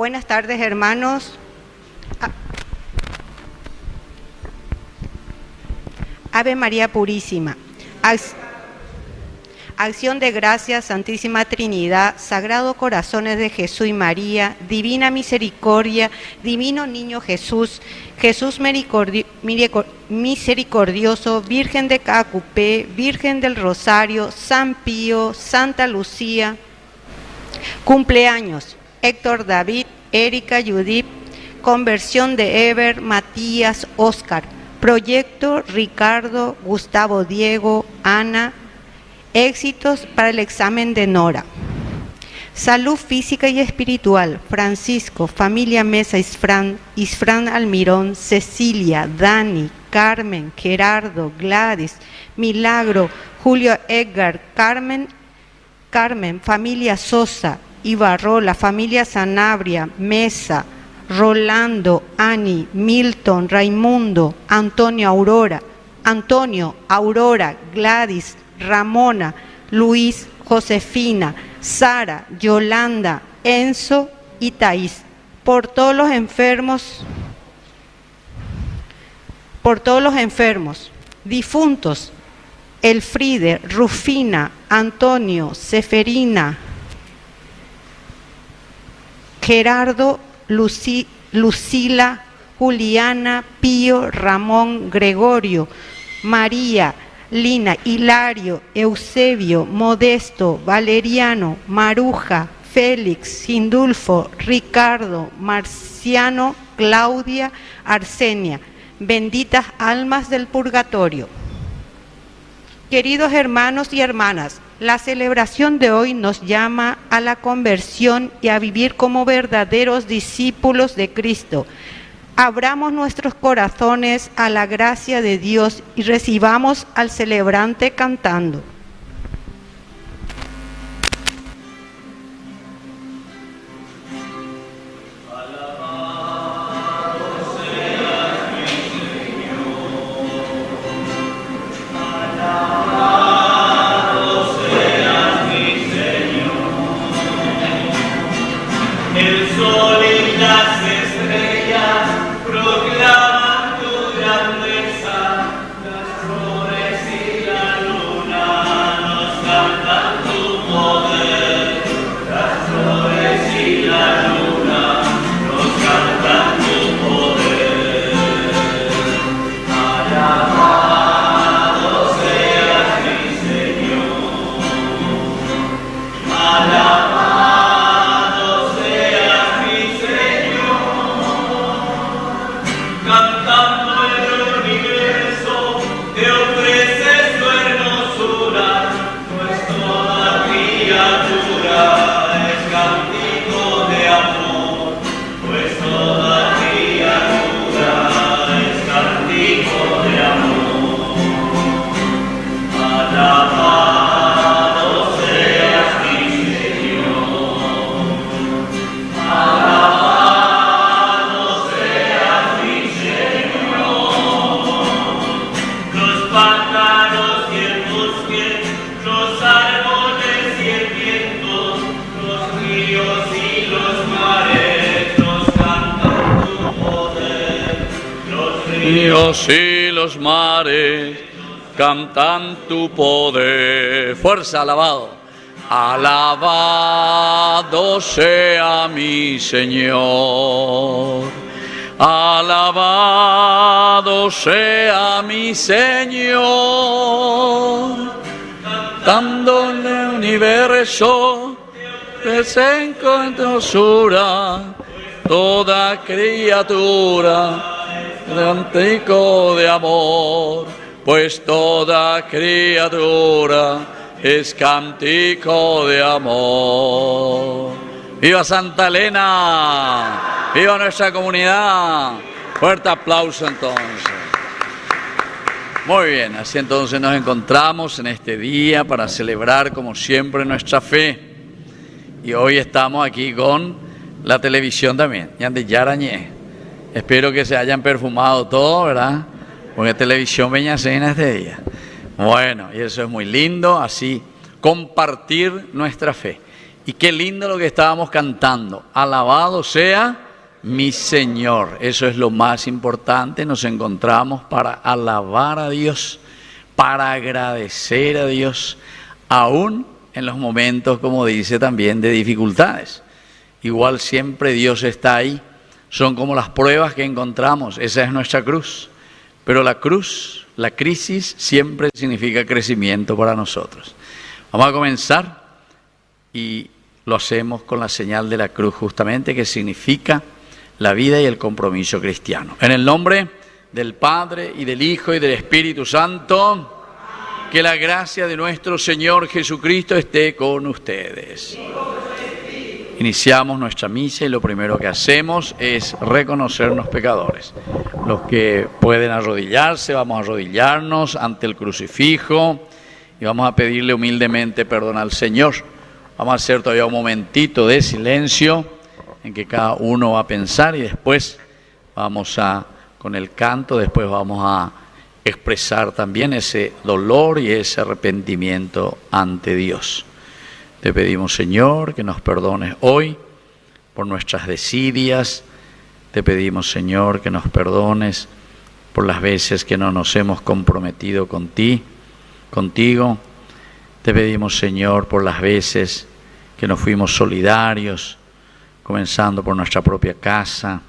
Buenas tardes, hermanos. Ave María Purísima. Acción de gracias, Santísima Trinidad, Sagrado Corazones de Jesús y María, Divina Misericordia, Divino Niño Jesús, Jesús misericordioso, Virgen de Cacupé, Virgen del Rosario, San Pío, Santa Lucía. Cumpleaños: Héctor David, Erika Judith, conversión de Ever, Matías, Oscar. Proyecto: Ricardo, Gustavo, Diego, Ana. Éxitos para el examen de Nora. Salud física y espiritual: Francisco, familia Mesa Isfrán Almirón, Cecilia, Dani, Carmen, Gerardo, Gladys, Milagro, Julio Edgar, Carmen, familia Sosa, Ibarrola, familia Sanabria, Mesa, Rolando, Ani, Milton, Raimundo, Antonio, Aurora, Gladys, Ramona, Luis, Josefina, Sara, Yolanda, Enzo y Thais. Por todos los enfermos, difuntos: Elfride, Rufina, Antonio, Seferina, Gerardo, Lucila, Juliana, Pío, Ramón, Gregorio, María, Lina, Hilario, Eusebio, Modesto, Valeriano, Maruja, Félix, Sindulfo, Ricardo, Marciano, Claudia, Arsenia. Benditas almas del purgatorio. Queridos hermanos y hermanas, la celebración de hoy nos llama a la conversión y a vivir como verdaderos discípulos de Cristo. Abramos nuestros corazones a la gracia de Dios y recibamos al celebrante cantando. Y los mares cantan tu poder. Fuerza, alabado. Alabado sea mi Señor. Alabado sea mi Señor. Cantando en el universo se encontrosura toda criatura. Cántico de amor, pues toda criatura es cántico de amor. ¡Viva Santa Elena! ¡Viva nuestra comunidad! Fuerte aplauso entonces. Muy bien, así entonces nos encontramos en este día para celebrar como siempre nuestra fe. Y hoy estamos aquí con la televisión también, Yande Yarañé. Espero que se hayan perfumado todo, ¿verdad? Porque televisión veña cena este día. Bueno, y eso es muy lindo, así compartir nuestra fe. Y qué lindo lo que estábamos cantando. Alabado sea mi Señor. Eso es lo más importante. Nos encontramos para alabar a Dios, para agradecer a Dios, aún en los momentos, como dice también, de dificultades. Igual siempre Dios está ahí. Son como las pruebas que encontramos. Esa es nuestra cruz. Pero la cruz, la crisis, siempre significa crecimiento para nosotros. Vamos a comenzar y lo hacemos con la señal de la cruz, justamente, que significa la vida y el compromiso cristiano. En el nombre del Padre, y del Hijo, y del Espíritu Santo, que la gracia de nuestro Señor Jesucristo esté con ustedes. Iniciamos nuestra misa y lo primero que hacemos es reconocernos pecadores. Los que pueden arrodillarse, vamos a arrodillarnos ante el crucifijo y vamos a pedirle humildemente perdón al Señor. Vamos a hacer todavía un momentito de silencio en que cada uno va a pensar y después vamos a, con el canto, después vamos a expresar también ese dolor y ese arrepentimiento ante Dios. Te pedimos, Señor, que nos perdones hoy por nuestras desidias. Te pedimos, Señor, que nos perdones por las veces que no nos hemos comprometido contigo. Te pedimos, Señor, por las veces que no fuimos solidarios, comenzando por nuestra propia casa,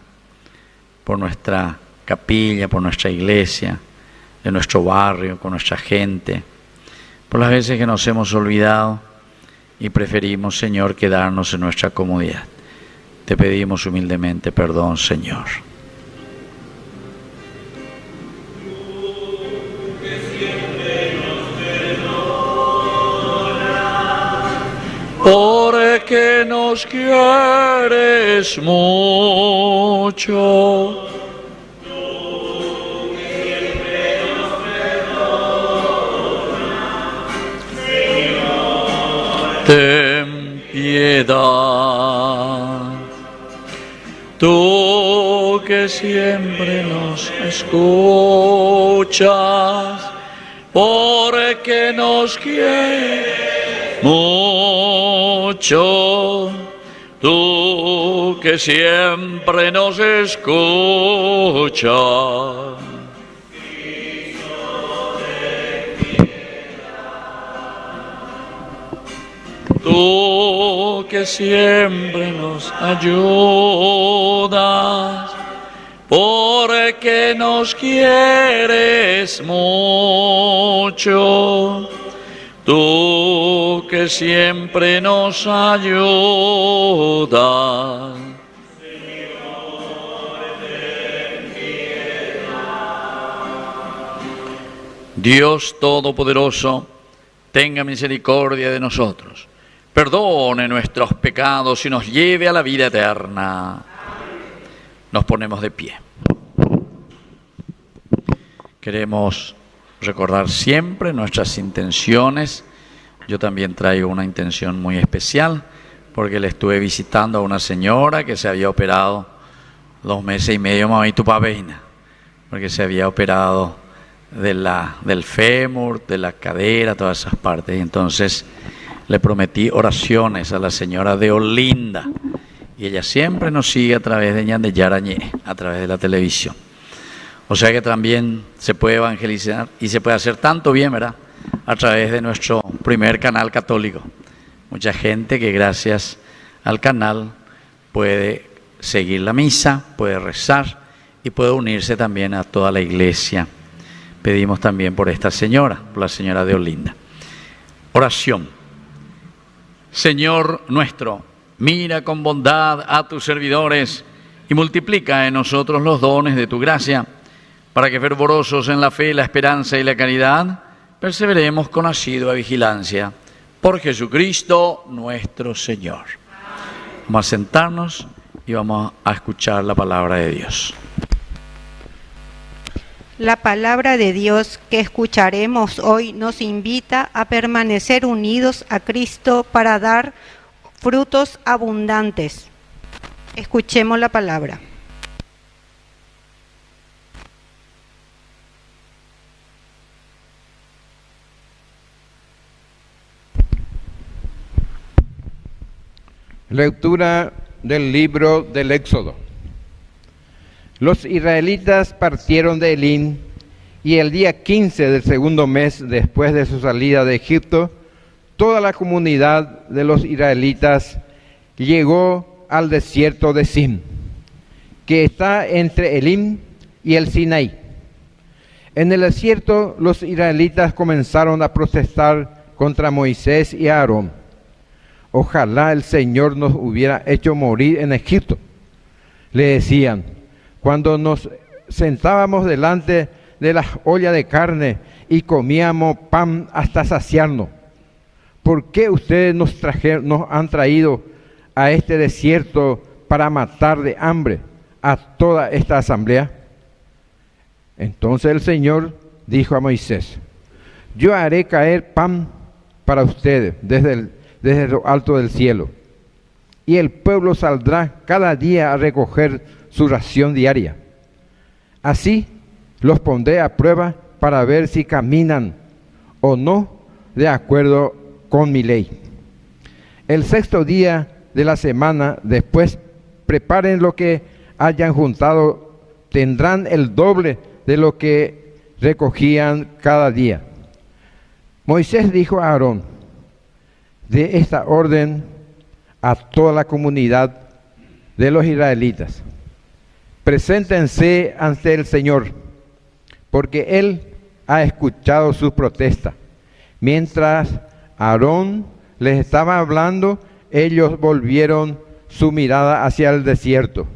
por nuestra capilla, por nuestra iglesia, de nuestro barrio, con nuestra gente, por las veces que nos hemos olvidado y preferimos, Señor, quedarnos en nuestra comodidad. Te pedimos humildemente perdón, Señor. Porque nos quieres mucho. Ten piedad, tú que siempre nos escuchas, porque nos quieres mucho, tú que siempre nos escuchas. Tú que siempre nos ayudas, porque nos quieres mucho. Tú que siempre nos ayudas. Dios Todopoderoso, tenga misericordia de nosotros, perdone nuestros pecados y nos lleve a la vida eterna. Nos ponemos de pie. Queremos recordar siempre nuestras intenciones. Yo también traigo una intención muy especial, porque le estuve visitando a una señora que se había operado 2 meses y medio, mamá, tu paveina, porque se había operado del fémur, de la cadera, todas esas partes. Y entonces le prometí oraciones a la señora de Olinda, y ella siempre nos sigue a través de Ñan de Yarañé, a través de la televisión. O sea que también se puede evangelizar y se puede hacer tanto bien, ¿verdad?, a través de nuestro primer canal católico. Mucha gente que gracias al canal puede seguir la misa, puede rezar y puede unirse también a toda la iglesia. Pedimos también por esta señora, por la señora de Olinda. Oración. Señor nuestro, mira con bondad a tus servidores y multiplica en nosotros los dones de tu gracia, para que fervorosos en la fe, la esperanza y la caridad, perseveremos con asidua vigilancia. Por Jesucristo nuestro Señor. Vamos a sentarnos y vamos a escuchar la palabra de Dios. La palabra de Dios que escucharemos hoy nos invita a permanecer unidos a Cristo para dar frutos abundantes. Escuchemos la palabra. Lectura del libro del Éxodo. Los israelitas partieron de Elim y el día 15 del segundo mes después de su salida de Egipto, toda la comunidad de los israelitas llegó al desierto de Sin, que está entre Elim y el Sinaí. En el desierto los israelitas comenzaron a protestar contra Moisés y Aarón. Ojalá el Señor nos hubiera hecho morir en Egipto, le decían, cuando nos sentábamos delante de las ollas de carne y comíamos pan hasta saciarnos. ¿Por qué ustedes nos han traído a este desierto para matar de hambre a toda esta asamblea? Entonces el Señor dijo a Moisés: yo haré caer pan para ustedes desde lo alto del cielo, y el pueblo saldrá cada día a recoger su ración diaria. Así los pondré a prueba para ver si caminan o no de acuerdo con mi ley. El sexto día de la semana después preparen lo que hayan juntado, tendrán el doble de lo que recogían cada día. Moisés dijo a Aarón: de esta orden a toda la comunidad de los israelitas: preséntense ante el Señor, porque Él ha escuchado su protesta. Mientras Aarón les estaba hablando, ellos volvieron su mirada hacia el desierto,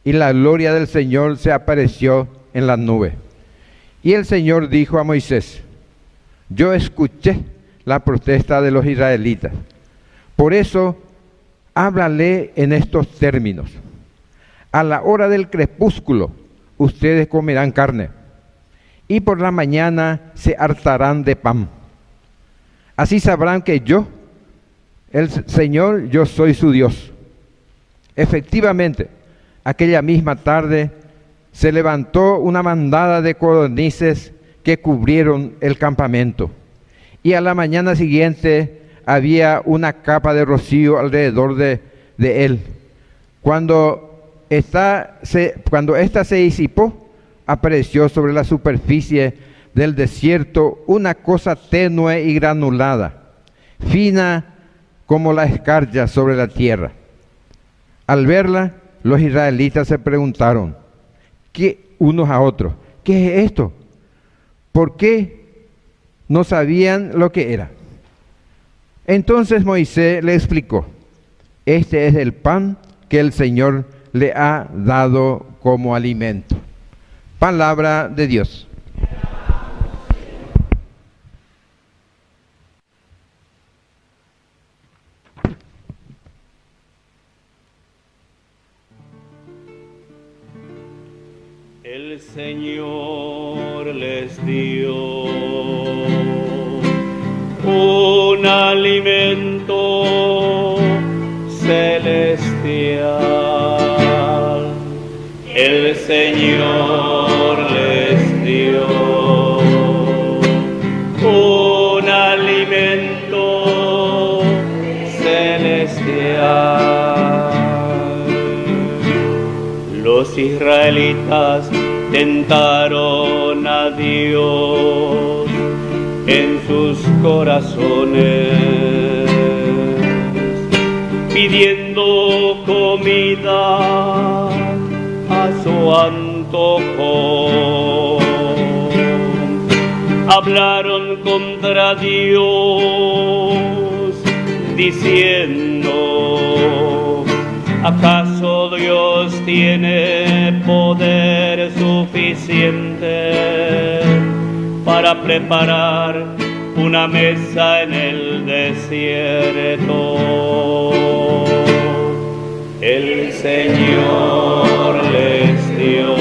y la gloria del Señor se apareció en la nube. Y el Señor dijo a Moisés: yo escuché la protesta de los israelitas, por eso háblale en estos términos: a la hora del crepúsculo ustedes comerán carne, y por la mañana se hartarán de pan. Así sabrán que yo, el Señor, yo soy su Dios. Efectivamente, aquella misma tarde se levantó una bandada de codornices que cubrieron el campamento, y a la mañana siguiente había una capa de rocío alrededor de él. Cuando ésta se disipó, apareció sobre la superficie del desierto una cosa tenue y granulada, fina como la escarcha sobre la tierra. Al verla, los israelitas se preguntaron unos a otros: ¿qué es esto? ¿Por qué no sabían lo que era? Entonces Moisés le explicó: este es el pan que el Señor le ha dado como alimento. Palabra de Dios. El Señor les dio un alimento celestial. El Señor les dio un alimento celestial. Los israelitas tentaron a Dios en sus corazones, pidiendo comida a su antojo. Hablaron contra Dios diciendo: ¿acaso Dios tiene poder suficiente para preparar una mesa en el desierto? El Señor les dio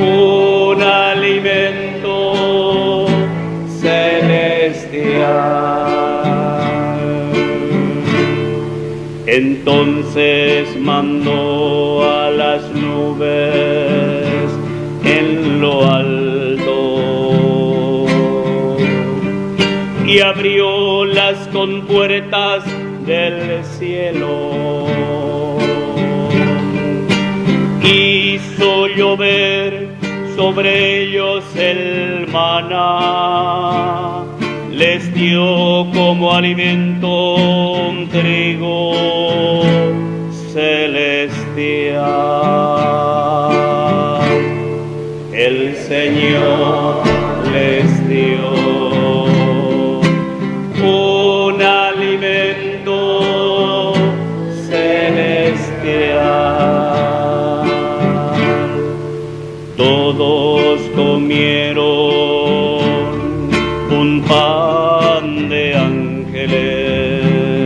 un alimento celestial. Entonces mandó a las nubes en lo alto y abrió las compuertas del cielo. Hizo llover sobre ellos el maná, les dio como alimento un trigo celestial. El Señor les dio un alimento celestial. Todos comieron un pan de ángeles,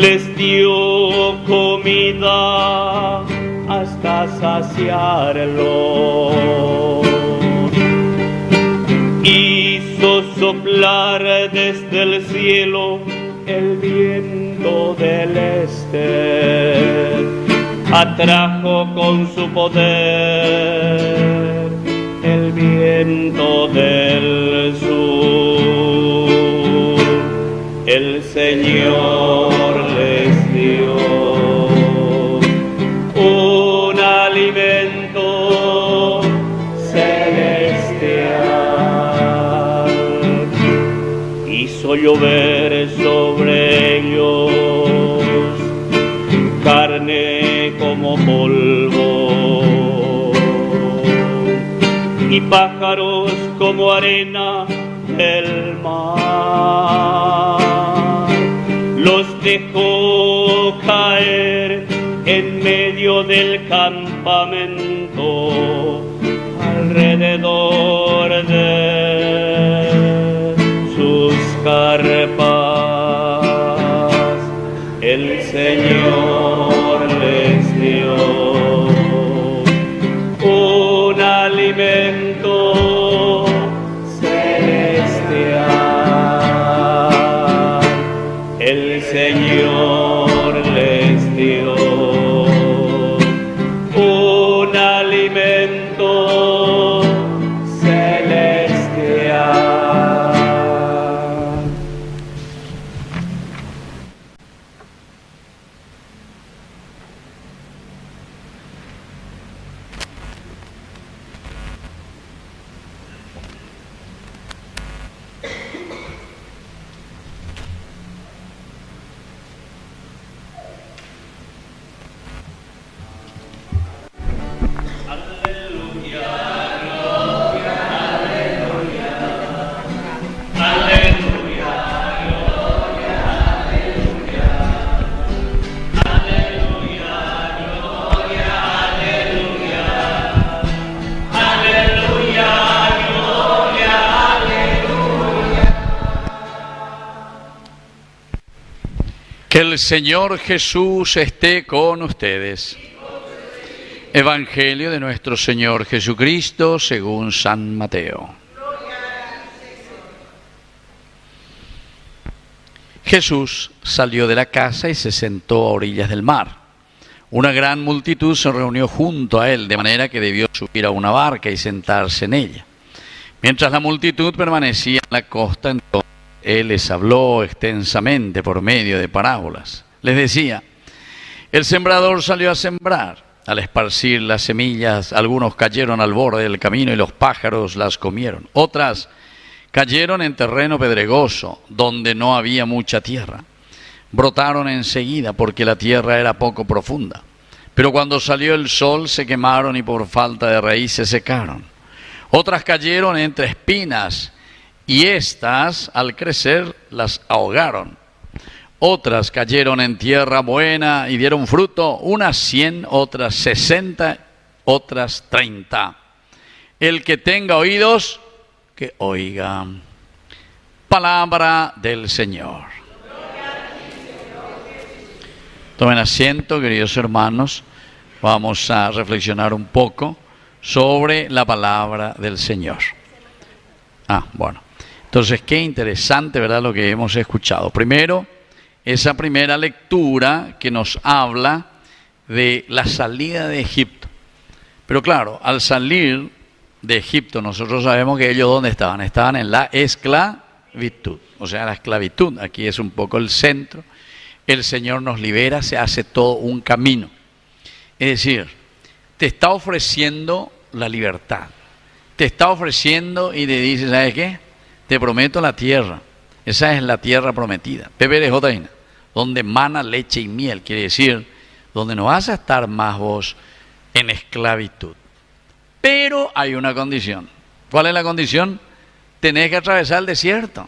les dio comida hasta saciarlos. Hizo soplar desde el cielo el viento del este, atrajo con su poder el viento del sur. El Señor les dio un alimento celestial. Hizo llover sobre ellos carne como polvo y pájaros como arena del mar. Los dejó caer en medio del campamento, alrededor de sus carpas. El Señor les dio un alimento celestial. El Señor les dio un alimento celestial. Que el Señor Jesús esté con ustedes. Evangelio de nuestro Señor Jesucristo según San Mateo. Jesús salió de la casa y se sentó a orillas del mar. Una gran multitud se reunió junto a él, de manera que debió subir a una barca y sentarse en ella. Mientras la multitud permanecía en la costa, entonces él les habló extensamente por medio de parábolas. Les decía: el sembrador salió a sembrar. Al esparcir las semillas, algunos cayeron al borde del camino y los pájaros las comieron. Otras cayeron en terreno pedregoso, donde no había mucha tierra. Brotaron enseguida porque la tierra era poco profunda. Pero cuando salió el sol se quemaron y por falta de raíz se secaron. Otras cayeron entre espinas y éstas, al crecer, las ahogaron. Otras cayeron en tierra buena y dieron fruto, unas 100, otras 60, otras 30. El que tenga oídos, que oiga. Palabra del Señor. Tomen asiento, queridos hermanos. Vamos a reflexionar un poco sobre la palabra del Señor. Bueno. Entonces, qué interesante, ¿verdad?, lo que hemos escuchado. Primero, esa primera lectura que nos habla de la salida de Egipto. Pero claro, al salir de Egipto, nosotros sabemos que ellos ¿dónde estaban? Estaban en la esclavitud. esclavitud. O sea, la esclavitud, aquí es un poco el centro. El Señor nos libera, se hace todo un camino. Es decir, te está ofreciendo la libertad. Te está ofreciendo y te dice, ¿sabes qué? Te prometo la tierra. Esa es la tierra prometida. PPDJ, donde mana leche y miel, quiere decir, donde no vas a estar más vos en esclavitud. Pero hay una condición. ¿Cuál es la condición? Tenés que atravesar el desierto.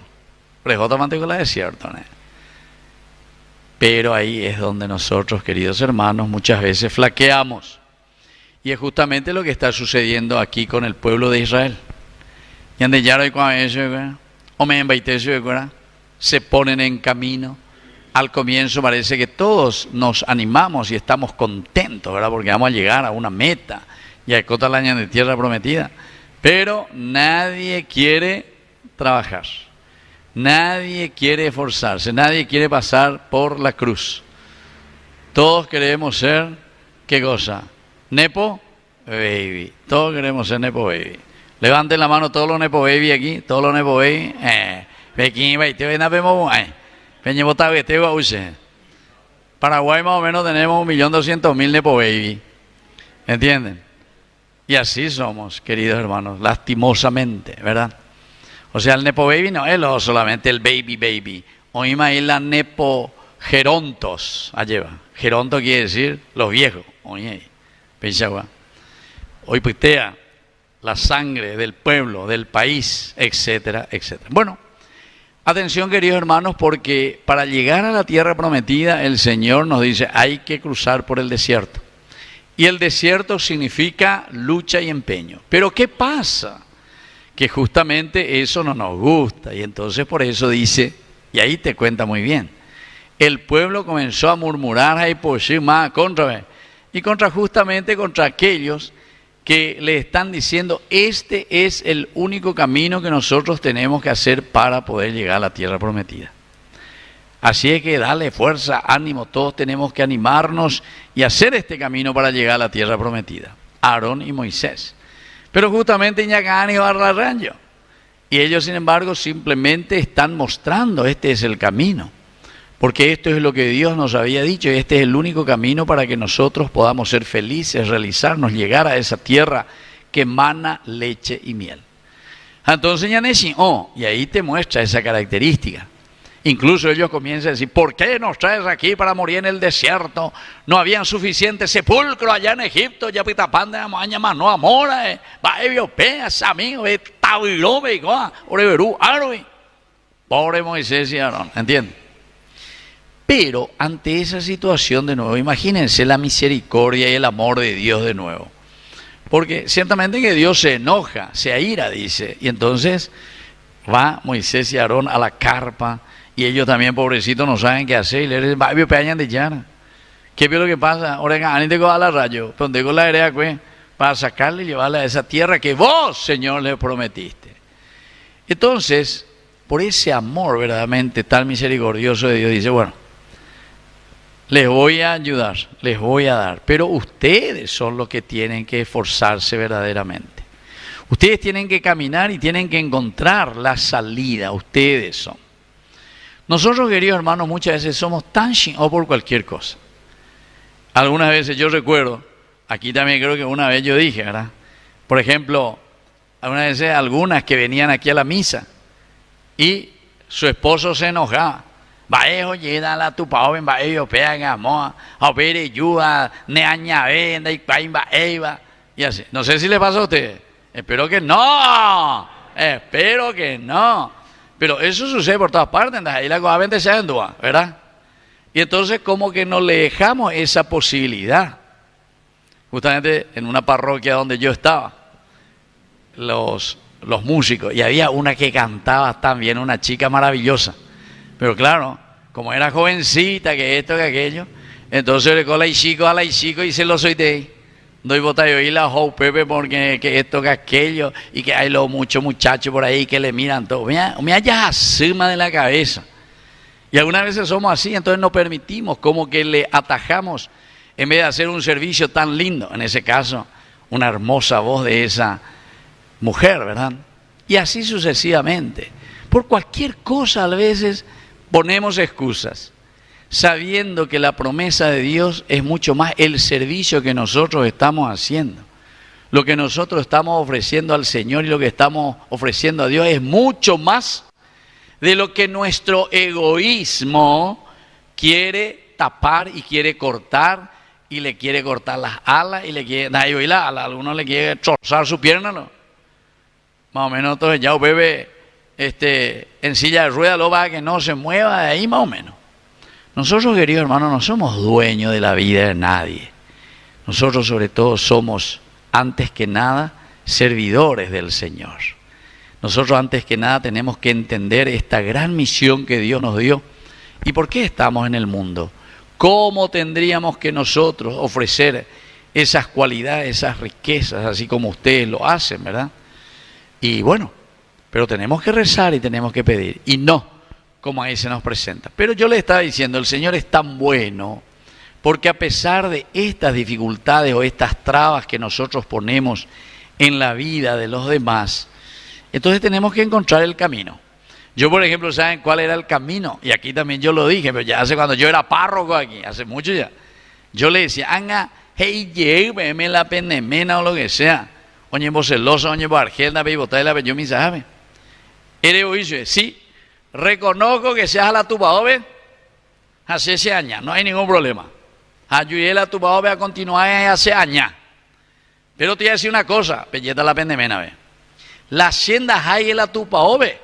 PPDJ mantengo la desierto, ¿no? Pero ahí es donde nosotros, queridos hermanos, muchas veces flaqueamos. Y es justamente lo que está sucediendo aquí con el pueblo de Israel. Y ande ya se ponen en camino. Al comienzo parece que todos nos animamos y estamos contentos, ¿verdad? Porque vamos a llegar a una meta. Y a Cotalaña de tierra prometida. Pero nadie quiere trabajar. Nadie quiere esforzarse. Nadie quiere pasar por la cruz. Todos queremos ser, ¿qué cosa? Nepo baby. Todos queremos ser Nepo baby. Levanten la mano todos los Nepo baby aquí. Todos los Nepo baby. Paraguay más o menos tenemos 1.200.000 Nepo baby. ¿Entienden? Y así somos, queridos hermanos, lastimosamente, ¿verdad? O sea, el Nepo baby no es solamente el baby baby. Oíme ahí la Nepo gerontos. Allá va. Geronto quiere decir los viejos. Oye, pensaba. Hoy pitea la sangre del pueblo, del país, etcétera, etcétera. Bueno, atención, queridos hermanos, porque para llegar a la tierra prometida, el Señor nos dice, hay que cruzar por el desierto. Y el desierto significa lucha y empeño. Pero ¿qué pasa? Que justamente eso no nos gusta. Y entonces por eso dice, y ahí te cuenta muy bien, el pueblo comenzó a murmurar y justamente contra aquellos que le están diciendo, este es el único camino que nosotros tenemos que hacer para poder llegar a la tierra prometida. Así es que dale fuerza, ánimo, todos tenemos que animarnos y hacer este camino para llegar a la tierra prometida. Aarón y Moisés. Pero justamente Iñacán y Barlarranyo. Y ellos, sin embargo, simplemente están mostrando, este es el camino. Porque esto es lo que Dios nos había dicho y este es el único camino para que nosotros podamos ser felices, realizarnos, llegar a esa tierra que emana leche y miel. Entonces, y ahí te muestra esa característica. Incluso ellos comienzan a decir, ¿por qué nos traes aquí para morir en el desierto? No habían suficiente sepulcro allá en Egipto, ya pitapán de amaña más no amora, va europea, amigo, tabilobe, oreverú, árabe. Pobre Moisés y Aarón, ¿entienden? Pero ante esa situación de nuevo, imagínense la misericordia y el amor de Dios de nuevo. Porque ciertamente que Dios se enoja, se aira, dice, y entonces va Moisés y Aarón a la carpa. Y ellos también, pobrecitos, no saben qué hacer. Y le dicen, va, peñan de llana. ¿Qué es lo que pasa? Ahora, ni te a la rayo, donde con la herea, para sacarle y llevarle a esa tierra que vos, Señor, le prometiste. Entonces, por ese amor verdaderamente tan misericordioso de Dios, dice, bueno, les voy a ayudar, les voy a dar, pero ustedes son los que tienen que esforzarse verdaderamente. Ustedes tienen que caminar y tienen que encontrar la salida, ustedes son. Nosotros, queridos hermanos, muchas veces somos tan o por cualquier cosa. Algunas veces yo recuerdo, aquí también creo que una vez yo dije, ¿verdad? Por ejemplo, algunas veces algunas que venían aquí a la misa y su esposo se enojaba. Baejo llena la tupa joven, baejo pega amoa, a ver ayuda, neaña venda y paimba eva y así. No sé si le pasa a ustedes. Espero que no. Espero que no. Pero eso sucede por todas partes, ahí la cosa vende se andúa, ¿verdad? Y entonces como que no le dejamos esa posibilidad. Justamente en una parroquia donde yo estaba, los músicos, y había una que cantaba también, una chica maravillosa. Pero claro, como era jovencita, que esto, que aquello, entonces le cola y chico a la y chico y se lo soy de ahí. Doy bota yo y la jo Pepe porque que esto, que aquello, y que hay los muchos muchachos por ahí que le miran todo. Me hallas asima de la cabeza. Y algunas veces somos así, entonces no permitimos, como que le atajamos, en vez de hacer un servicio tan lindo, en ese caso, una hermosa voz de esa mujer, ¿verdad? Y así sucesivamente. Por cualquier cosa a veces ponemos excusas, sabiendo que la promesa de Dios es mucho más el servicio que nosotros estamos haciendo. Lo que nosotros estamos ofreciendo al Señor y lo que estamos ofreciendo a Dios es mucho más de lo que nuestro egoísmo quiere tapar y quiere cortar, y le quiere cortar las alas y le quiere, a algunos le quiere trozar su pierna, ¿no? Más o menos, entonces ya bebé en silla de ruedas lo va a que no se mueva de ahí, más o menos. Nosotros, queridos hermanos, no somos dueños de la vida de nadie. Nosotros sobre todo somos, antes que nada, servidores del Señor. Nosotros antes que nada tenemos que entender esta gran misión que Dios nos dio. ¿Y por qué estamos en el mundo? ¿Cómo tendríamos que nosotros ofrecer esas cualidades, esas riquezas, así como ustedes lo hacen, ¿verdad? Y bueno, pero tenemos que rezar y tenemos que pedir, y no como ahí se nos presenta. Pero yo le estaba diciendo, el Señor es tan bueno, porque a pesar de estas dificultades o estas trabas que nosotros ponemos en la vida de los demás, entonces tenemos que encontrar el camino. Yo, por ejemplo, ¿saben cuál era el camino? Y aquí también yo lo dije, pero ya hace cuando yo era párroco aquí, hace mucho ya. Yo le decía, anga, hey, lléveme la penemena o lo que sea. Oye, vos celoso, oye, vos argelda, ve, botáis la yo me sabe. Eres oído, sí, reconozco que seas a la tubaobe, hace ese año, no hay ningún problema. Ayudé a la tubaobe a continuar hace años. Pero te voy a decir una cosa, pelleta la penemena, ve. La hacienda hay en la tubaobe.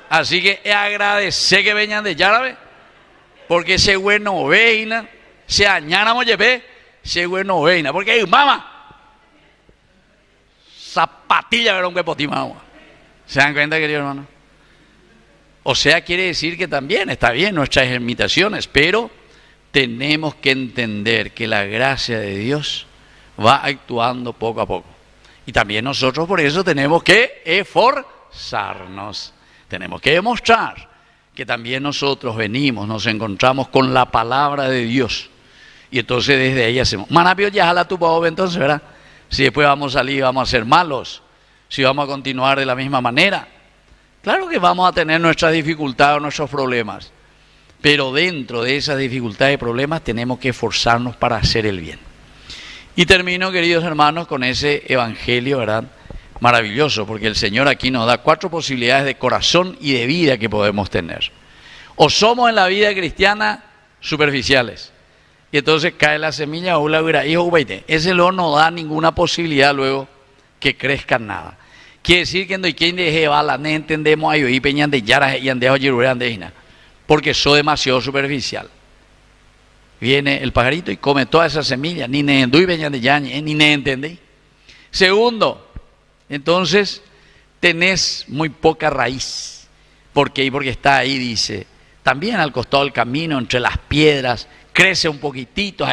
Así que agradecer que vengan de Yarabe, porque ese bueno veina, se añanamos lleve, ese bueno veina, porque mamá, zapatilla verón que potimamos. ¿Se dan cuenta, querido hermano? O sea, quiere decir que también está bien nuestras imitaciones, pero tenemos que entender que la gracia de Dios va actuando poco a poco. Y también nosotros por eso tenemos que esforzarnos, tenemos que demostrar que también nosotros venimos, nos encontramos con la palabra de Dios. Y entonces desde ahí hacemos, manapio ya la tupa entonces, ¿verdad? Si después vamos a salir, vamos a ser malos, si vamos a continuar de la misma manera. Claro que vamos a tener nuestras dificultades, nuestros problemas, pero dentro de esas dificultades y problemas tenemos que esforzarnos para hacer el bien. Y termino, queridos hermanos, con ese evangelio, ¿verdad? Maravilloso, porque el Señor aquí nos da 4 posibilidades de corazón y de vida que podemos tener. O somos en la vida cristiana superficiales, y entonces cae la semilla o la huira, hijo, ese luego no da ninguna posibilidad luego que crezca nada. Quiere decir que no hay quien deje bala, no entendemos ahí, y peñan de yara y andejo yiruran de hina, porque soy demasiado superficial. Viene el pajarito y come toda esa semilla, ni ne endui peñan de yañe, ni ne entendéis. Segundo, entonces tenés muy poca raíz. ¿Por qué? Porque está ahí, dice, también al costado del camino, entre las piedras, crece un poquitito,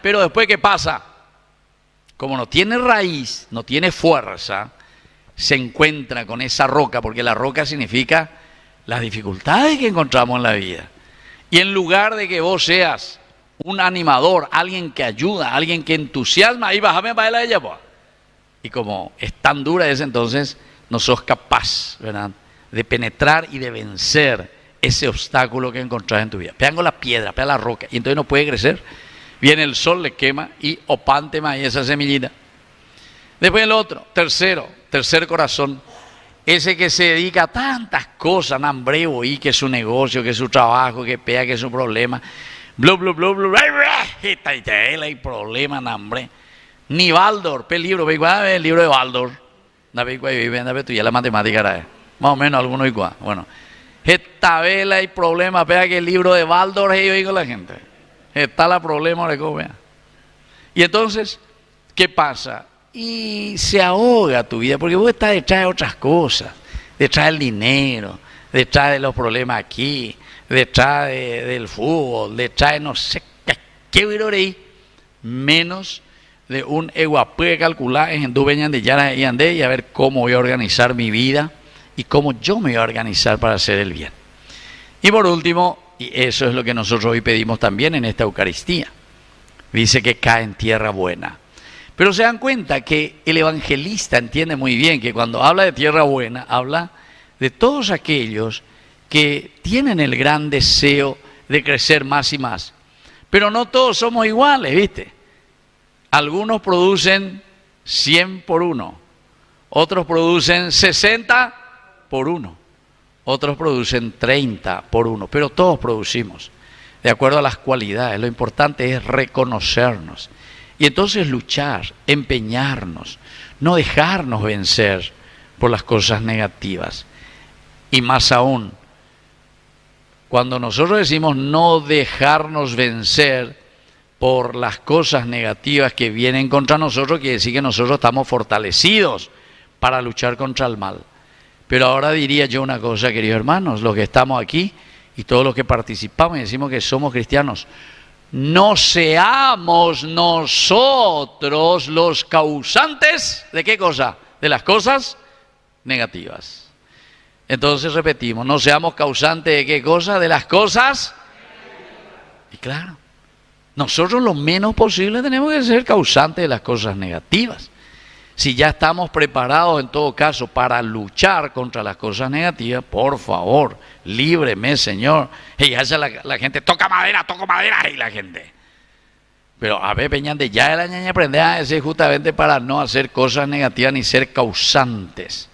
pero después ¿qué pasa? Como no tiene raíz, no tiene fuerza, se encuentra con esa roca, porque la roca significa las dificultades que encontramos en la vida. Y en lugar de que vos seas un animador, alguien que ayuda, alguien que entusiasma, ahí bájame para la ella, pues. Y como es tan dura ese, entonces no sos capaz, ¿verdad?, de penetrar y de vencer ese obstáculo que encontrás en tu vida. Pegan con la piedra, pegan la roca, y entonces no puede crecer. Viene el sol, le quema y opante más y esa semillita. Después el otro, tercer corazón, ese que se dedica a tantas cosas, nambreo, y que es su negocio, que es su trabajo, que pega, que es su problema. Blu, blu, blu, blu, hay problema, nambre. Ni Baldor, el libro el libro de Baldor. Tú ya la matemática era, más o menos algunos igual. Bueno, esta vela hay problema, pega que el libro de Baldor, yo digo la gente. Está la problema de cómo vea. Y entonces, ¿qué pasa? Y se ahoga tu vida, porque vos estás detrás de otras cosas, detrás del dinero, detrás de los problemas aquí, detrás del fútbol, detrás de no sé qué ahí, menos de un eguapé calcular en dueñan de Yara y Andé y a ver cómo voy a organizar mi vida y cómo yo me voy a organizar para hacer el bien. Y por último, y eso es lo que nosotros hoy pedimos también en esta Eucaristía, dice que cae en tierra buena. Pero se dan cuenta que el evangelista entiende muy bien que cuando habla de tierra buena, habla de todos aquellos que tienen el gran deseo de crecer más y más. Pero no todos somos iguales, ¿viste? Algunos producen 100 por 1, otros producen 60 por 1, otros producen 30 por 1, pero todos producimos de acuerdo a las cualidades. Lo importante es reconocernos y entonces luchar, empeñarnos, no dejarnos vencer por las cosas negativas. Y más aún, cuando nosotros decimos no dejarnos vencer por las cosas negativas que vienen contra nosotros, quiere decir que nosotros estamos fortalecidos para luchar contra el mal. Pero ahora diría yo una cosa, queridos hermanos, los que estamos aquí y todos los que participamos y decimos que somos cristianos, no seamos nosotros los causantes ¿de qué cosa? De las cosas negativas. Entonces repetimos, no seamos causantes de qué cosa, de las cosas. Y claro, nosotros lo menos posible tenemos que ser causantes de las cosas negativas. Si ya estamos preparados en todo caso para luchar contra las cosas negativas, por favor, líbreme, Señor. Y hace la gente, toca madera, y la gente. Pero a ver, Peñante, ya el año aprende a decir justamente para no hacer cosas negativas ni ser causantes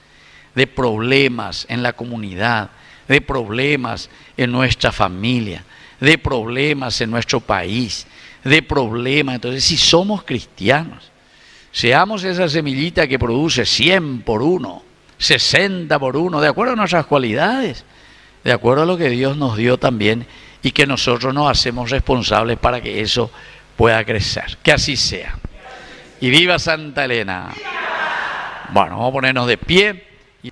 de problemas en la comunidad, de problemas en nuestra familia, de problemas en nuestro país, de problemas. Entonces, si somos cristianos, seamos esa semillita que produce 100 por 1, 60 por 1, de acuerdo a nuestras cualidades, de acuerdo a lo que Dios nos dio también y que nosotros nos hacemos responsables para que eso pueda crecer. Que así sea. Y viva Santa Elena. Bueno, vamos a ponernos de pie y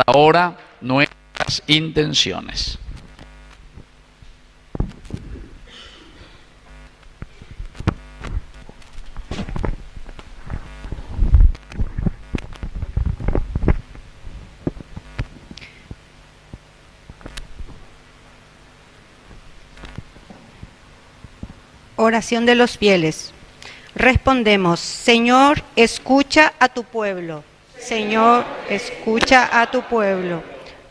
ahora nuestras intenciones. Oración de los fieles. Respondemos, Señor, escucha a tu pueblo. Señor, escucha a tu pueblo.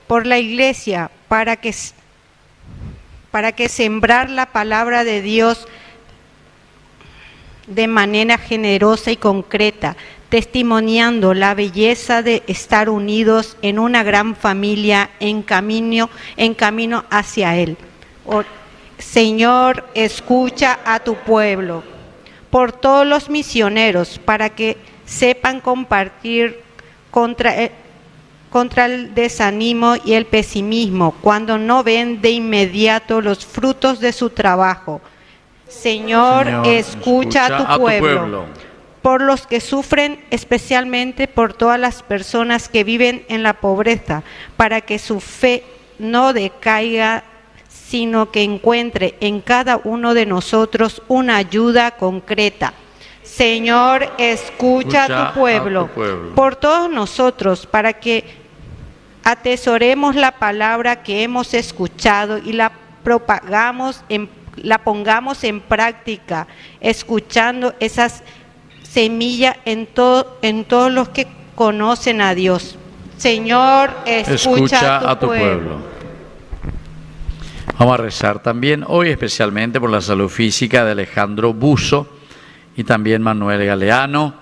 Por la Iglesia, para que sembrar la palabra de Dios de manera generosa y concreta, testimoniando la belleza de estar unidos en una gran familia en camino hacia Él. Señor, escucha a tu pueblo. Por todos los misioneros, para que sepan compartir contra el desánimo y el pesimismo, cuando no ven de inmediato los frutos de su trabajo. Señor, escucha a tu pueblo. Por los que sufren, especialmente por todas las personas que viven en la pobreza, para que su fe no decaiga, sino que encuentre en cada uno de nosotros una ayuda concreta. Señor, escucha a tu pueblo. Por todos nosotros, para que atesoremos la palabra que hemos escuchado y la pongamos en práctica, escuchando esas semillas en todos los que conocen a Dios. Señor, escucha a tu pueblo. Vamos a rezar también hoy especialmente por la salud física de Alejandro Buzo y también Manuel Galeano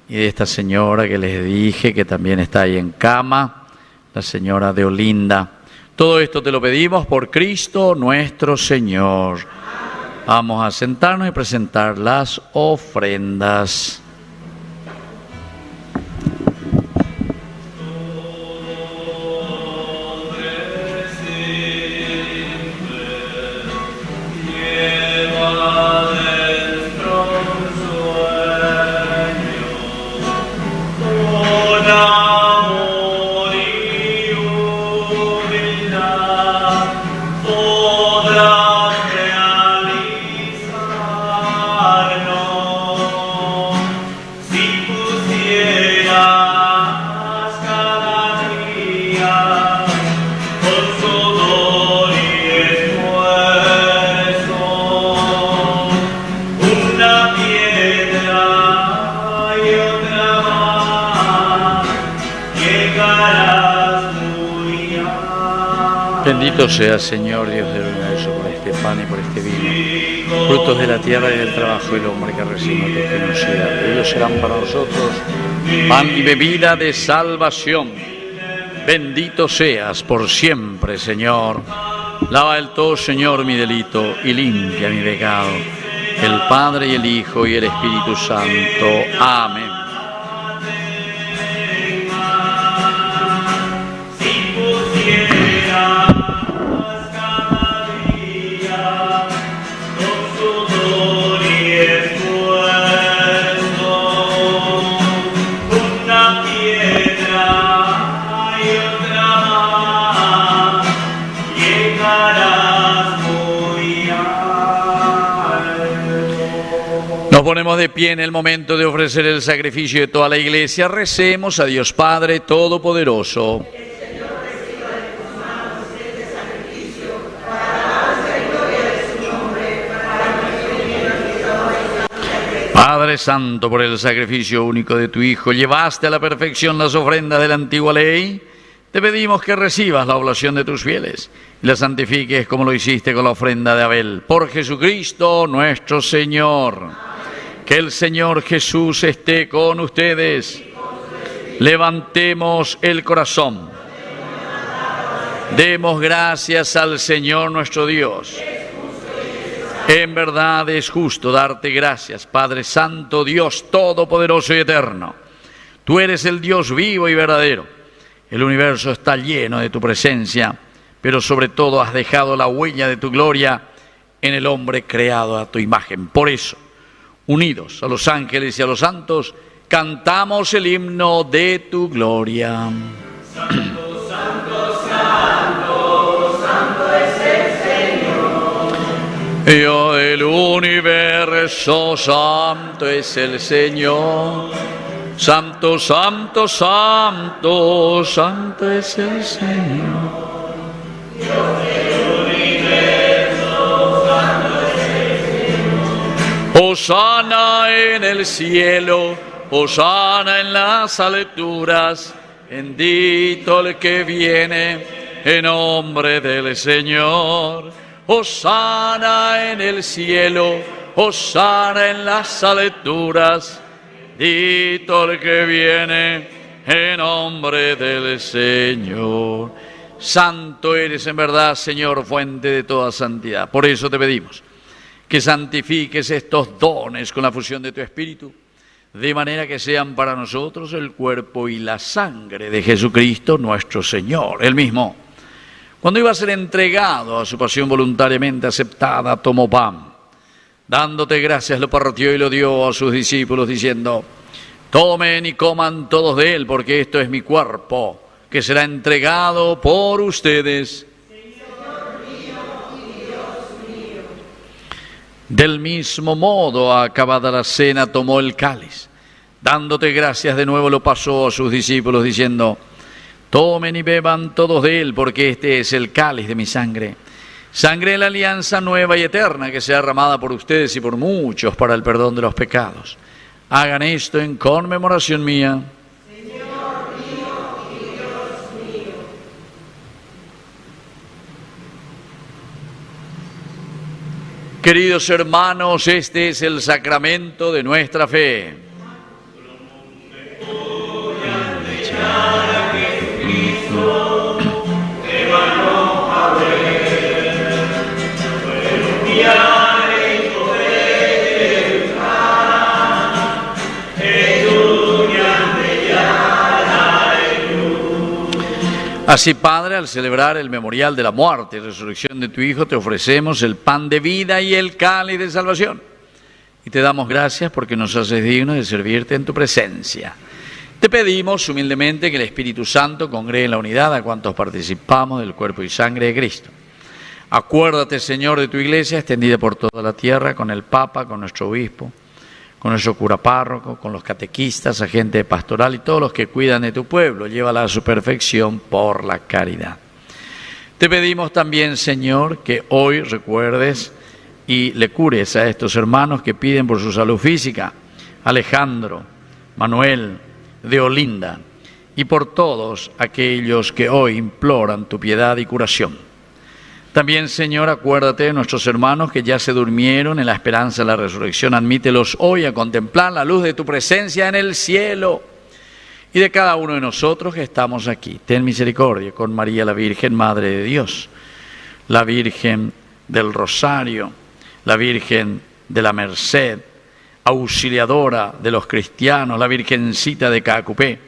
y de esta señora que les dije que también está ahí en cama, la señora de Olinda. Todo esto te lo pedimos por Cristo nuestro Señor. Vamos a sentarnos y presentar las ofrendas. Bendito sea, Señor, Dios del universo, por este pan y por este vino, frutos de la tierra y del trabajo del hombre que recibimos tu generosidad. Ellos serán para nosotros pan y bebida de salvación. Bendito seas por siempre, Señor. Lava del todo, Señor, mi delito y limpia mi pecado. El Padre y el Hijo y el Espíritu Santo. Amén. Nos ponemos de pie en el momento de ofrecer el sacrificio de toda la Iglesia. Recemos a Dios Padre Todopoderoso. Padre Santo, por el sacrificio único de tu Hijo, llevaste a la perfección las ofrendas de la antigua ley. Te pedimos que recibas la oblación de tus fieles y la santifiques como lo hiciste con la ofrenda de Abel. Por Jesucristo nuestro Señor. Que el Señor Jesús esté con ustedes. Levantemos el corazón. Demos gracias al Señor nuestro Dios. En verdad es justo darte gracias, Padre Santo, Dios Todopoderoso y Eterno. Tú eres el Dios vivo y verdadero. El universo está lleno de tu presencia, pero sobre todo has dejado la huella de tu gloria en el hombre creado a tu imagen. Por eso, unidos a los ángeles y a los santos, cantamos el himno de tu gloria. Santo, santo, santo, santo es el Señor. Yo el universo, santo es el Señor. Santo, santo, santo, santo es el Señor. Hosana en el cielo, hosana en las alturas, bendito el que viene en nombre del Señor. Hosana en el cielo, hosana en las alturas, bendito el que viene en nombre del Señor. Santo eres en verdad, Señor, fuente de toda santidad. Por eso te pedimos que santifiques estos dones con la fusión de tu Espíritu, de manera que sean para nosotros el cuerpo y la sangre de Jesucristo nuestro Señor. Él mismo, cuando iba a ser entregado a su pasión voluntariamente aceptada, tomó pan. Dándote gracias, lo partió y lo dio a sus discípulos, diciendo: tomen y coman todos de él, porque esto es mi cuerpo, que será entregado por ustedes. Del mismo modo, acabada la cena, tomó el cáliz. Dándote gracias de nuevo, lo pasó a sus discípulos, diciendo: tomen y beban todos de él, porque este es el cáliz de mi sangre. Sangre de la alianza nueva y eterna, que sea derramada por ustedes y por muchos para el perdón de los pecados. Hagan esto en conmemoración mía. Señor mío y Dios mío. Queridos hermanos, este es el sacramento de nuestra fe. Así, Padre, al celebrar el memorial de la muerte y resurrección de tu Hijo, te ofrecemos el pan de vida y el cáliz de salvación. Y te damos gracias porque nos haces dignos de servirte en tu presencia. Te pedimos humildemente que el Espíritu Santo congregue en la unidad a cuantos participamos del cuerpo y sangre de Cristo. Acuérdate, Señor, de tu Iglesia extendida por toda la tierra, con el Papa, con nuestro obispo, con nuestro cura párroco, con los catequistas, agentes pastoral y todos los que cuidan de tu pueblo. Llévala a su perfección por la caridad. Te pedimos también, Señor, que hoy recuerdes y le cures a estos hermanos que piden por su salud física, Alejandro, Manuel, Deolinda, y por todos aquellos que hoy imploran tu piedad y curación. También, Señor, acuérdate de nuestros hermanos que ya se durmieron en la esperanza de la resurrección. Admítelos hoy a contemplar la luz de tu presencia en el cielo. Y de cada uno de nosotros que estamos aquí, ten misericordia con María la Virgen, Madre de Dios, la Virgen del Rosario, la Virgen de la Merced, auxiliadora de los cristianos, la Virgencita de Cacupé,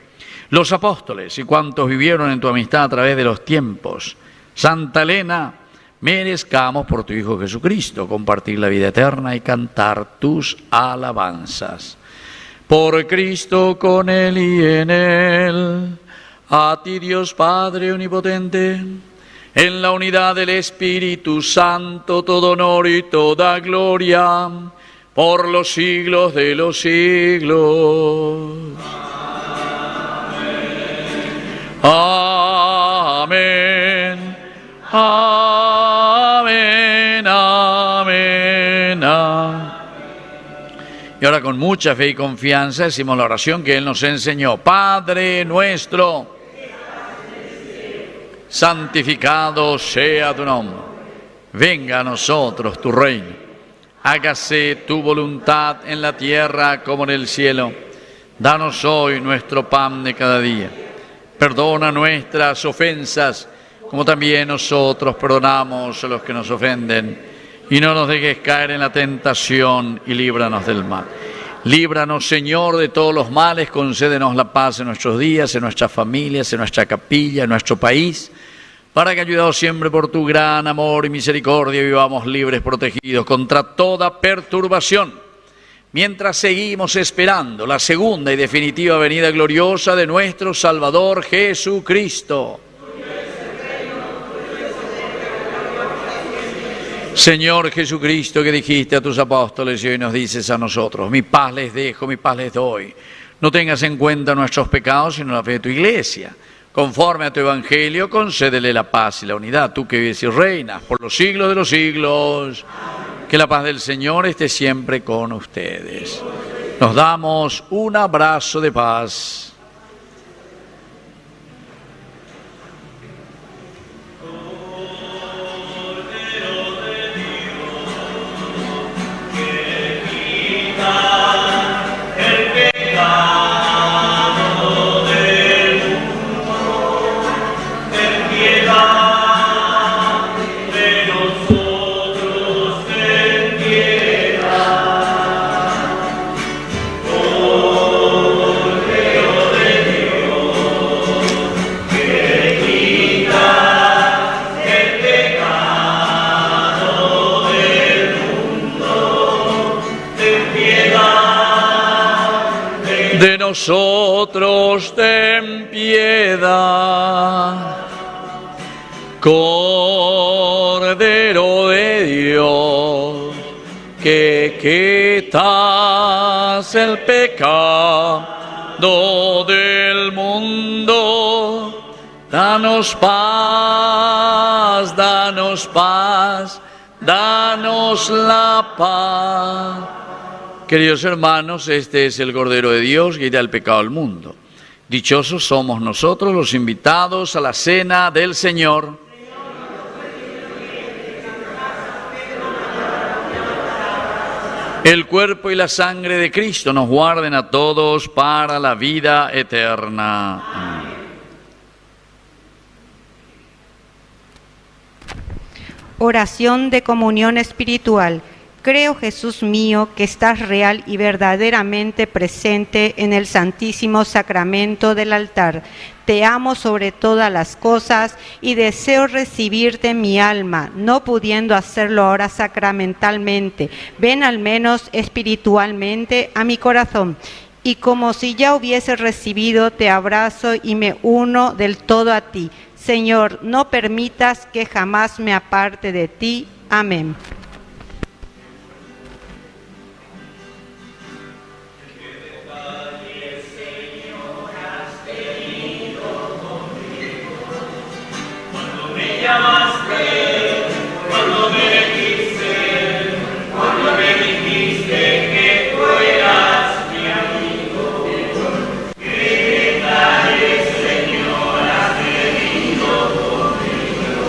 los apóstoles y cuantos vivieron en tu amistad a través de los tiempos. Santa Elena, merezcamos por tu Hijo Jesucristo compartir la vida eterna y cantar tus alabanzas. Por Cristo, con Él y en Él, a ti Dios Padre Omnipotente, en la unidad del Espíritu Santo, todo honor y toda gloria, por los siglos de los siglos. Amén. Amén. Amén. Amén. Y ahora con mucha fe y confianza decimos la oración que Él nos enseñó. Padre nuestro, santificado sea tu nombre. Venga a nosotros tu reino. Hágase tu voluntad en la tierra como en el cielo. Danos hoy nuestro pan de cada día. Perdona nuestras ofensas, como también nosotros perdonamos a los que nos ofenden. Y no nos dejes caer en la tentación y líbranos del mal. Líbranos, Señor, de todos los males, concédenos la paz en nuestros días, en nuestras familias, en nuestra capilla, en nuestro país, para que, ayudados siempre por tu gran amor y misericordia, vivamos libres, protegidos contra toda perturbación, mientras seguimos esperando la segunda y definitiva venida gloriosa de nuestro Salvador Jesucristo. Señor Jesucristo, que dijiste a tus apóstoles y hoy nos dices a nosotros, mi paz les dejo, mi paz les doy. No tengas en cuenta nuestros pecados, sino la fe de tu iglesia. Conforme a tu evangelio, concédele la paz y la unidad, tú que vives y reinas por los siglos de los siglos. Que la paz del Señor esté siempre con ustedes. Nos damos un abrazo de paz. De nosotros ten piedad, Cordero de Dios, que quitas el pecado del mundo. Danos paz, danos paz, danos la paz. Queridos hermanos, este es el Cordero de Dios que quita el pecado del mundo. Dichosos somos nosotros los invitados a la cena del Señor. El cuerpo y la sangre de Cristo nos guarden a todos para la vida eterna. Amén. Oración de comunión espiritual. Creo, Jesús mío, que estás real y verdaderamente presente en el Santísimo Sacramento del altar. Te amo sobre todas las cosas y deseo recibirte en mi alma, no pudiendo hacerlo ahora sacramentalmente. Ven al menos espiritualmente a mi corazón. Y como si ya hubiese recibido, te abrazo y me uno del todo a ti. Señor, no permitas que jamás me aparte de ti. Amén. Cuando me dijiste que tú eras mi amigo, ¿qué detalles, Señor, has tenido conmigo?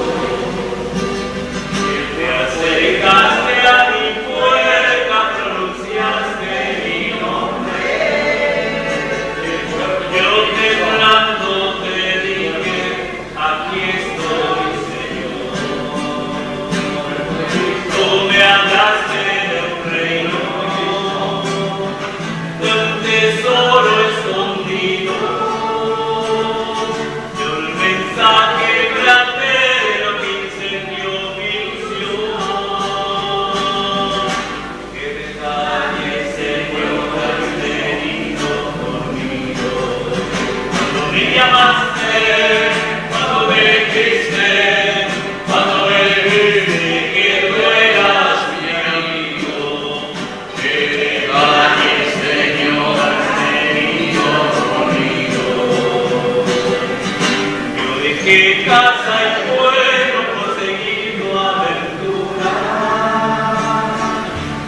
que casa y pueblo por seguir tu aventura.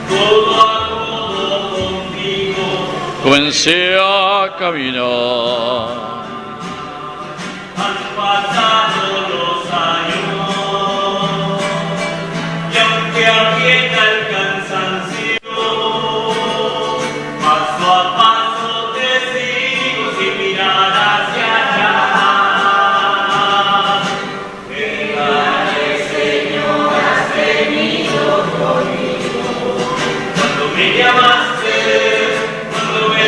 Todo a todo contigo comencé a caminar. han pasado los años y aunque aprieta el cansancio, paso a paso te sigo sin mirar hacia allá. Vengaré, Señor, has venido conmigo. Cuando me llamaste, cuando me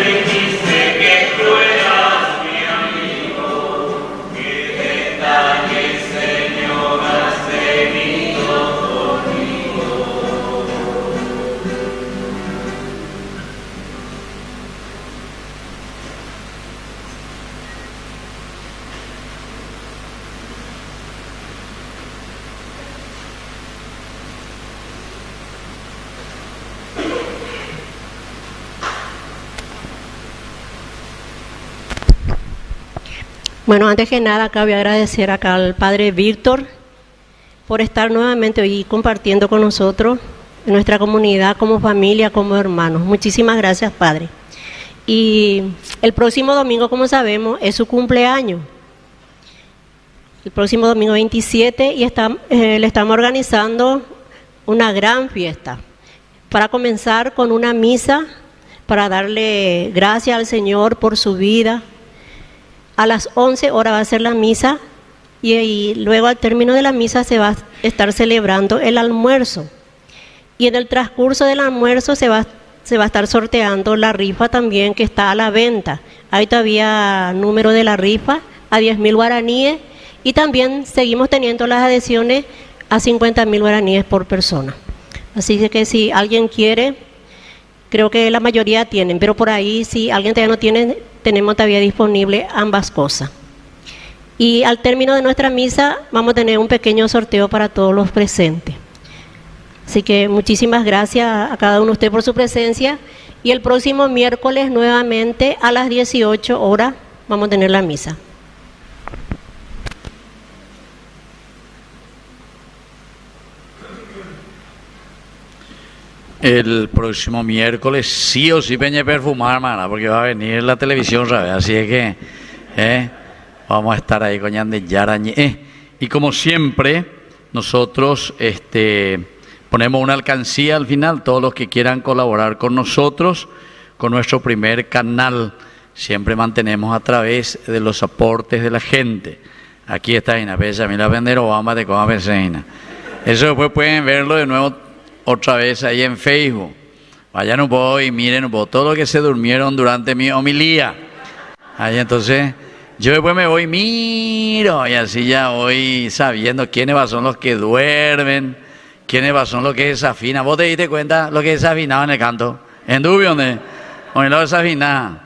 dijiste, que tú eras mi amigo. Qué detalle, Señor, has venido conmigo. Bueno, antes que nada, acá voy a agradecer acá al Padre Víctor por estar nuevamente hoy compartiendo con nosotros, en nuestra comunidad, como familia, como hermanos. Muchísimas gracias, Padre. Y el próximo domingo, como sabemos, es su cumpleaños. El próximo domingo 27 y le estamos organizando una gran fiesta. Para comenzar con una misa, para darle gracias al Señor por su vida. A las 11 horas va a ser la misa y luego al término de la misa se va a estar celebrando el almuerzo. Y en el transcurso del almuerzo se va a estar sorteando la rifa también que está a la venta. Hay todavía número de la rifa a 10.000 guaraníes y también seguimos teniendo las adhesiones a 50.000 guaraníes por persona. Así que si alguien quiere, creo que la mayoría tienen, pero por ahí si alguien todavía no tiene, tenemos todavía disponible ambas cosas. Y al término de nuestra misa vamos a tener un pequeño sorteo para todos los presentes. Así que muchísimas gracias a cada uno de ustedes por su presencia. Y el próximo miércoles nuevamente a las 18 horas vamos a tener la misa. El próximo miércoles sí o sí peñe perfumar, hermana, porque va a venir la televisión, ¿sabes? Así es que vamos a estar ahí con Yande Yarañe. Y como siempre, nosotros ponemos una alcancía al final, todos los que quieran colaborar con nosotros, con nuestro primer canal. Siempre mantenemos a través de los aportes de la gente. Aquí está Ina, pesa, mira vender Obama de cómo Ina. Eso después pueden verlo de nuevo otra vez ahí en Facebook. Vayan un poco y miren un poco todo lo que se durmieron durante mi homilía. Ahí entonces, yo después me voy, miro, y así ya voy sabiendo quiénes son los que duermen, quiénes son los que desafinan. ¿Vos te diste cuenta lo que desafinaba en el canto? ¿En Dubio dónde? Hoy lo desafinaba.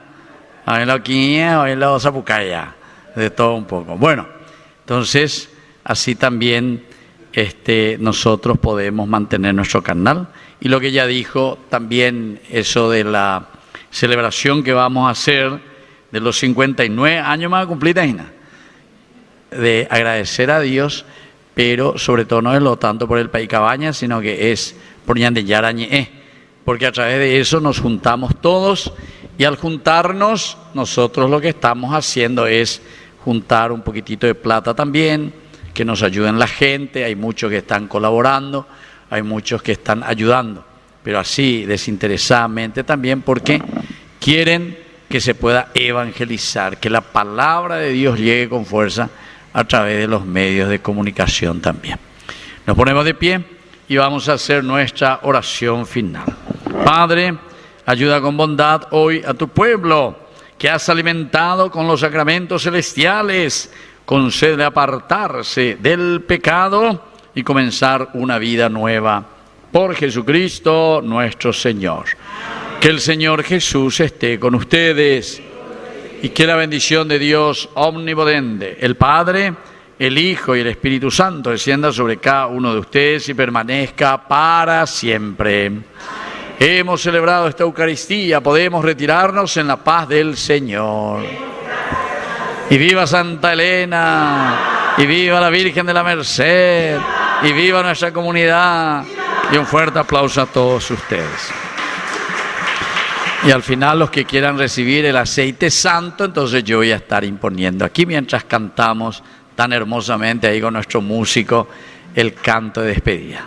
Hoy lo quiñe, hoy lo zapucaya. De todo un poco. Bueno, entonces, así también nosotros podemos mantener nuestro canal. Y lo que ella dijo también, eso de la celebración que vamos a hacer de los 59 años más cumplidos, de agradecer a Dios, pero sobre todo no es lo tanto por el País Cabañas, sino que es por Yande Yarañe, porque a través de eso nos juntamos todos y al juntarnos nosotros lo que estamos haciendo es juntar un poquitito de plata también, que nos ayuden la gente. Hay muchos que están colaborando, hay muchos que están ayudando, pero así desinteresadamente también porque quieren que se pueda evangelizar, que la palabra de Dios llegue con fuerza a través de los medios de comunicación también. Nos ponemos de pie y vamos a hacer nuestra oración final. Padre, ayuda con bondad hoy a tu pueblo que has alimentado con los sacramentos celestiales. Concede apartarse del pecado y comenzar una vida nueva por Jesucristo nuestro Señor. Que el Señor Jesús esté con ustedes y que la bendición de Dios omnipotente, el Padre, el Hijo y el Espíritu Santo descienda sobre cada uno de ustedes y permanezca para siempre. Hemos celebrado esta Eucaristía, podemos retirarnos en la paz del Señor. Y viva Santa Elena, y viva la Virgen de la Merced, y viva nuestra comunidad. Y un fuerte aplauso a todos ustedes. Y al final los que quieran recibir el aceite santo, entonces yo voy a estar imponiendo aquí mientras cantamos tan hermosamente ahí con nuestro músico el canto de despedida.